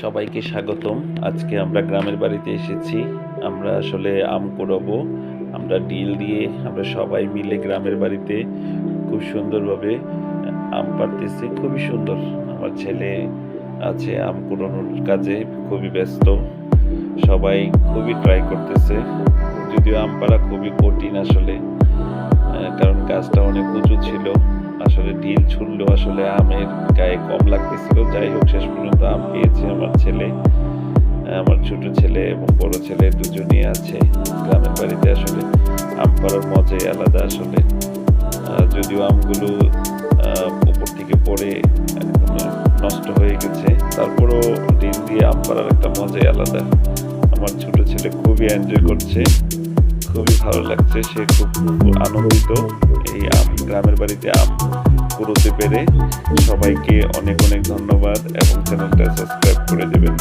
সবাইকে স্বাগতম। আজকে আমরা গ্রামের বাড়িতে এসেছি। আমরা আসলে আম কুড়াবো। আমরা ডিল দিয়ে আমরা সবাই মিলে গ্রামের বাড়িতে খুব সুন্দরভাবে আম পাড়তেছি। খুবই সুন্দর। আমার ছেলে আছে আম কুড়ানোর কাজে খুবই ব্যস্ত। সবাই খুবই ট্রাই করতেছে। যদিও আম পাড়া খুবই কঠিন আসলে। কারণ গাছটা অনেক উঁচু ছিল। আসলে ঢিল ছুড়লেও আসলে আমের গায়ে কম লাগতেছিল। যাই হোক শেষ পর্যন্ত আম পেয়েছে আমার ছেলে। আমার ছোট ছেলে এবং বড় ছেলে দুজনেই আছে। গ্রামের বাড়িতে আসলে আম পাড়ার মজাই আলাদা আসলে। যদিও আমগুলো উপর থেকে পড়ে নষ্ট হয়ে গেছে, তারপরেও ঢিল দিয়ে আম পাড়ার একটা মজাই আলাদা। আমার ছোট ছেলে খুবই এনজয় করছে, খুবই ভালো লাগছে। সে খুব আনন্দিত এই গ্রামের বাড়িতে আম কুড়োতে পেরে। সবাইকে অনেক অনেক ধন্যবাদ এবং চ্যানেলটা সাবস্ক্রাইব করে দেবেন।